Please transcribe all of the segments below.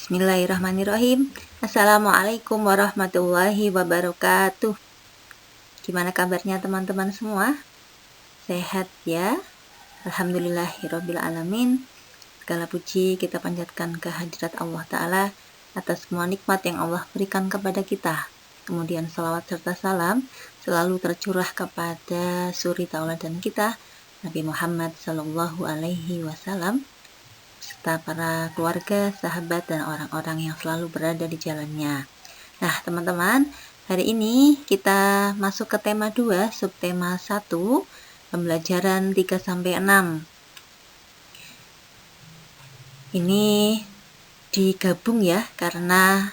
Bismillahirrahmanirrahim. Assalamualaikum warahmatullahi wabarakatuh. Gimana kabarnya teman-teman semua? Sehat ya? Alhamdulillahirabbil alamin. Segala puji kita panjatkan kehadirat Allah Ta'ala atas semua nikmat yang Allah berikan kepada kita. Kemudian salawat serta salam selalu tercurah kepada suri tauladan kita, Nabi Muhammad Sallallahu Alaihi Wasallam, serta para keluarga, sahabat, dan orang-orang yang selalu berada di jalannya. Nah teman-teman, hari ini kita masuk ke tema 2, subtema 1, pembelajaran 3-6. Ini digabung ya, karena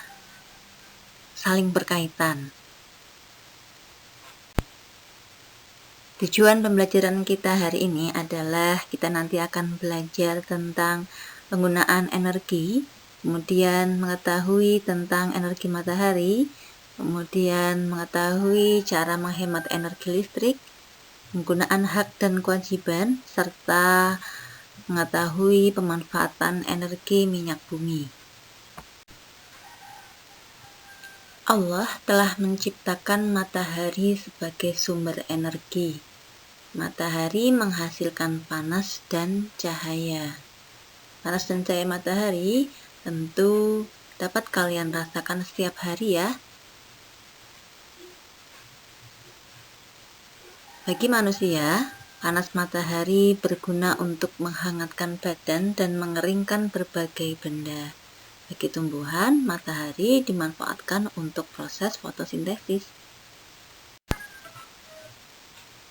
saling berkaitan. Tujuan pembelajaran kita hari ini adalah kita nanti akan belajar tentang penggunaan energi, kemudian mengetahui tentang energi matahari, kemudian mengetahui cara menghemat energi listrik, penggunaan hak dan kewajiban, serta mengetahui pemanfaatan energi minyak bumi. Allah telah menciptakan matahari sebagai sumber energi. Matahari menghasilkan panas dan cahaya. Panas dan cahaya matahari tentu dapat kalian rasakan setiap hari ya. Bagi manusia, panas matahari berguna untuk menghangatkan badan dan mengeringkan berbagai benda. Bagi tumbuhan, matahari dimanfaatkan untuk proses fotosintesis.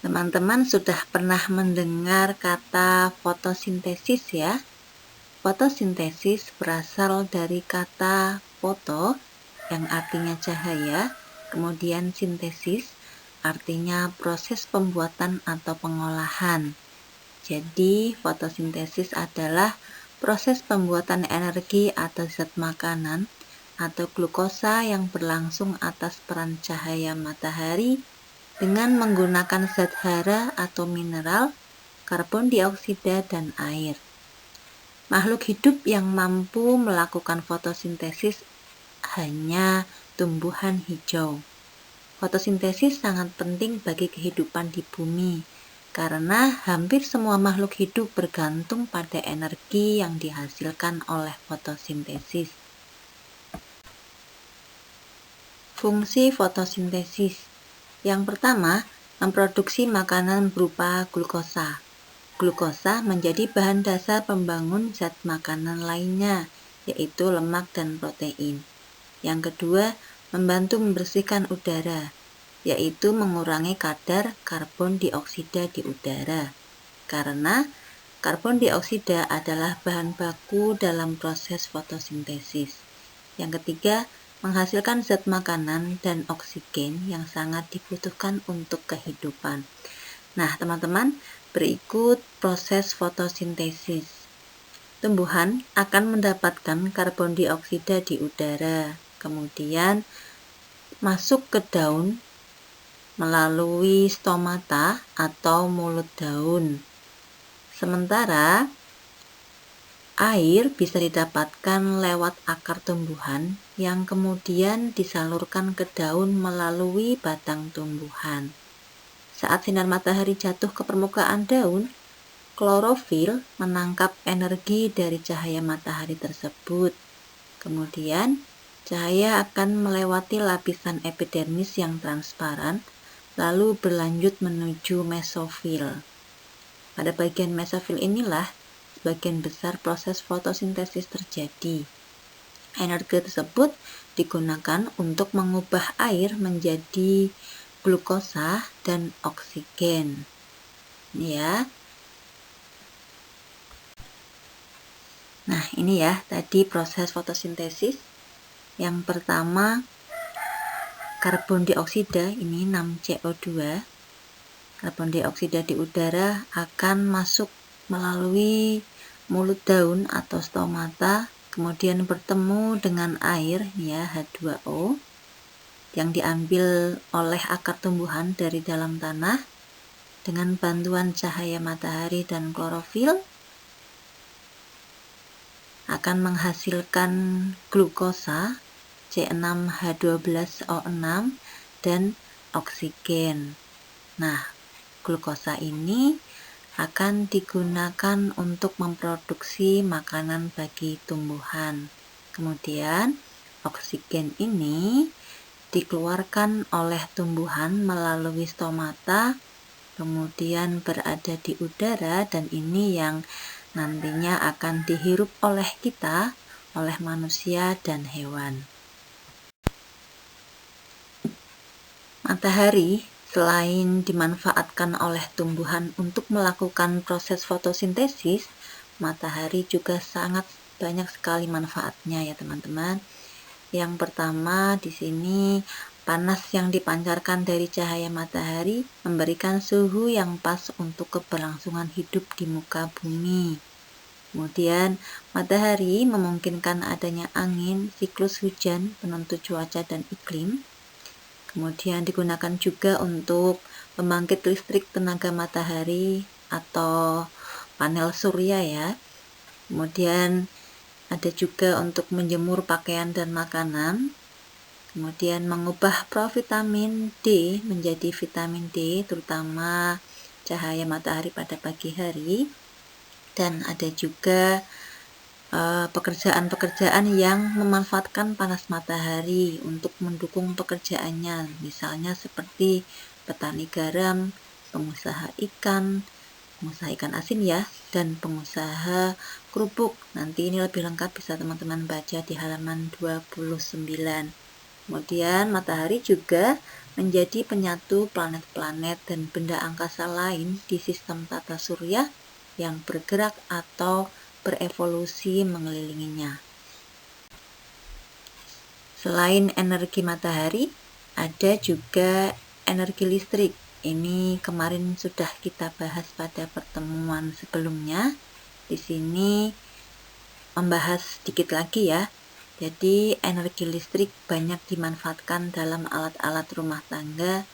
Teman-teman sudah pernah mendengar kata fotosintesis ya? Fotosintesis berasal dari kata foto yang artinya cahaya, kemudian sintesis artinya proses pembuatan atau pengolahan. Jadi fotosintesis adalah proses pembuatan energi atau zat makanan atau glukosa yang berlangsung atas peran cahaya matahari dengan menggunakan zat hara atau mineral, karbon dioksida, dan air. Makhluk hidup yang mampu melakukan fotosintesis hanya tumbuhan hijau. Fotosintesis sangat penting bagi kehidupan di bumi, karena hampir semua makhluk hidup bergantung pada energi yang dihasilkan oleh fotosintesis. Fungsi fotosintesis. Yang pertama, memproduksi makanan berupa glukosa. Glukosa menjadi bahan dasar pembangun zat makanan lainnya, yaitu lemak dan protein. Yang kedua, membantu membersihkan udara, yaitu mengurangi kadar karbon dioksida di udara. Karena karbon dioksida adalah bahan baku dalam proses fotosintesis. Yang ketiga, menghasilkan zat makanan dan oksigen yang sangat dibutuhkan untuk kehidupan. Nah, teman-teman, berikut proses fotosintesis. Tumbuhan akan mendapatkan karbon dioksida di udara, kemudian masuk ke daun melalui stomata atau mulut daun. Sementara air bisa didapatkan lewat akar tumbuhan yang kemudian disalurkan ke daun melalui batang tumbuhan. Saat sinar matahari jatuh ke permukaan daun, klorofil menangkap energi dari cahaya matahari tersebut. Kemudian, cahaya akan melewati lapisan epidermis yang transparan, lalu berlanjut menuju mesofil. Pada bagian mesofil inilah sebagian besar proses fotosintesis terjadi. Energi tersebut digunakan untuk mengubah air menjadi glukosa dan oksigen. Ya. Nah, ini ya tadi proses fotosintesis. Yang pertama, karbon dioksida, ini 6CO2. Karbon dioksida di udara akan masuk melalui mulut daun atau stomata, kemudian bertemu dengan air ya H2O yang diambil oleh akar tumbuhan dari dalam tanah dengan bantuan cahaya matahari dan klorofil. akan menghasilkan glukosa C6H12O6 dan oksigen. Nah, glukosa ini akan digunakan untuk memproduksi makanan bagi tumbuhan. Kemudian, oksigen ini dikeluarkan oleh tumbuhan melalui stomata, kemudian berada di udara, dan ini yang nantinya akan dihirup oleh kita, oleh manusia dan hewan. Matahari selain dimanfaatkan oleh tumbuhan untuk melakukan proses fotosintesis, matahari juga sangat banyak sekali manfaatnya ya teman-teman. Yang pertama di sini panas yang dipancarkan dari cahaya matahari memberikan suhu yang pas untuk keberlangsungan hidup di muka bumi. Kemudian matahari memungkinkan adanya angin, siklus hujan, penentu cuaca dan iklim. Kemudian digunakan juga untuk pembangkit listrik tenaga matahari atau panel surya ya. Kemudian ada juga untuk menjemur pakaian dan makanan. Kemudian mengubah provitamin D menjadi vitamin D, terutama cahaya matahari pada pagi hari. Dan ada juga pekerjaan-pekerjaan yang memanfaatkan panas matahari untuk mendukung pekerjaannya, misalnya seperti petani garam, pengusaha ikan asin ya, dan pengusaha kerupuk. Nanti ini lebih lengkap bisa teman-teman baca di halaman 29. Kemudian matahari juga menjadi penyatu planet-planet dan benda angkasa lain di sistem tata surya yang bergerak atau berevolusi mengelilinginya. Selain energi matahari, ada juga energi listrik. Ini kemarin sudah kita bahas pada pertemuan sebelumnya. Di sini membahas sedikit lagi ya. Jadi energi listrik banyak dimanfaatkan dalam alat-alat rumah tangga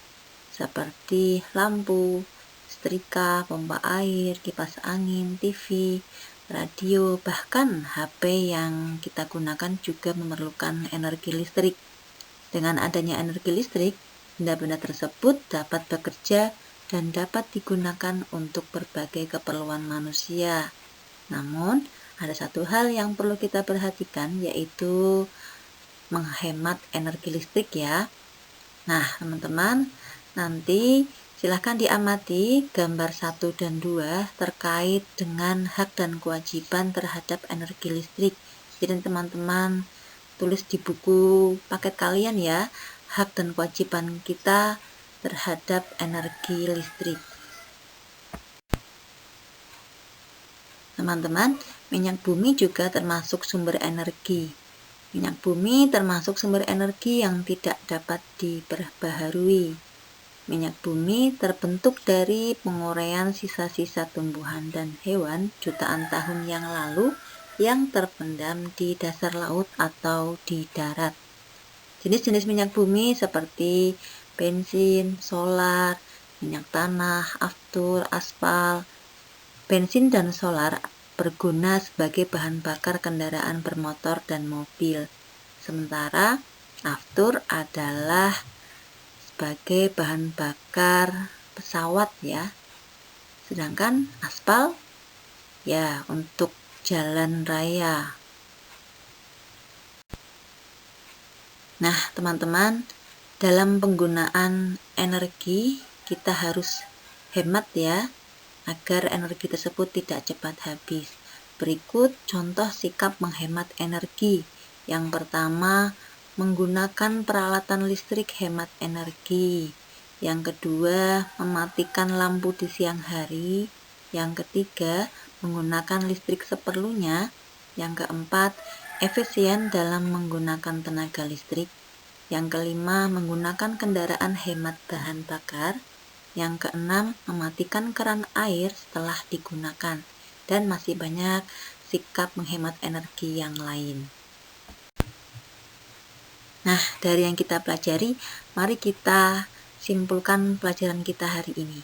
seperti lampu, setrika, pompa air, kipas angin, TV, radio, bahkan HP yang kita gunakan juga memerlukan energi listrik. Dengan adanya energi listrik, benda-benda tersebut dapat bekerja dan dapat digunakan untuk berbagai keperluan manusia. Namun, ada satu hal yang perlu kita perhatikan, yaitu menghemat energi listrik ya. Nah, teman-teman, nanti silahkan diamati gambar 1 dan 2 terkait dengan hak dan kewajiban terhadap energi listrik. Jadi teman-teman tulis di buku paket kalian ya, hak dan kewajiban kita terhadap energi listrik. Teman-teman, minyak bumi juga termasuk sumber energi. Minyak bumi termasuk sumber energi yang tidak dapat diperbaharui. Minyak bumi terbentuk dari penguraian sisa-sisa tumbuhan dan hewan jutaan tahun yang lalu yang terpendam di dasar laut atau di darat. Jenis-jenis minyak bumi seperti bensin, solar, minyak tanah, aftur, aspal. Bensin dan solar berguna sebagai bahan bakar kendaraan bermotor dan mobil. Sementara aftur adalah sebagai bahan bakar pesawat ya. Sedangkan aspal ya untuk jalan raya. Nah, teman-teman, dalam penggunaan energi kita harus hemat ya, agar energi tersebut tidak cepat habis. Berikut contoh sikap menghemat energi. Yang pertama, menggunakan peralatan listrik hemat energi. Yang kedua, mematikan lampu di siang hari. Yang ketiga, menggunakan listrik seperlunya. Yang keempat, efisien dalam menggunakan tenaga listrik. Yang kelima, menggunakan kendaraan hemat bahan bakar. Yang keenam, mematikan keran air setelah digunakan. Dan masih banyak sikap menghemat energi yang lain. Nah, dari yang kita pelajari, mari kita simpulkan pelajaran kita hari ini.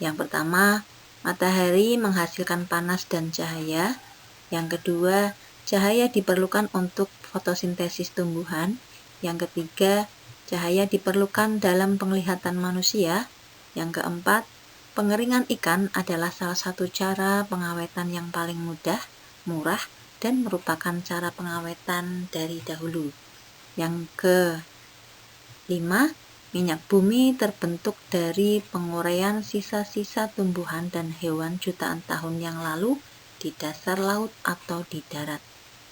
Yang pertama, matahari menghasilkan panas dan cahaya. Yang kedua, cahaya diperlukan untuk fotosintesis tumbuhan. Yang ketiga, cahaya diperlukan dalam penglihatan manusia. Yang keempat, pengeringan ikan adalah salah satu cara pengawetan yang paling mudah, murah, dan merupakan cara pengawetan dari dahulu. Yang kelima, minyak bumi terbentuk dari penguraian sisa-sisa tumbuhan dan hewan jutaan tahun yang lalu di dasar laut atau di darat.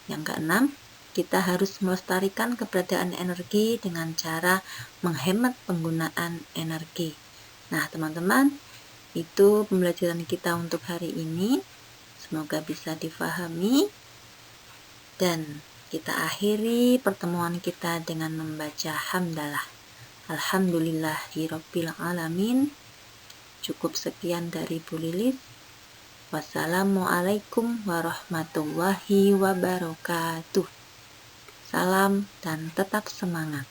Yang keenam, kita harus melestarikan keberadaan energi dengan cara menghemat penggunaan energi. Nah, teman-teman, itu pembelajaran kita untuk hari ini. Semoga bisa difahami. Dan kita akhiri pertemuan kita dengan membaca hamdalah. Alhamdulillahirabbil alamin. Cukup sekian dari Bu Lilis. Wassalamualaikum warahmatullahi wabarakatuh. Salam dan tetap semangat.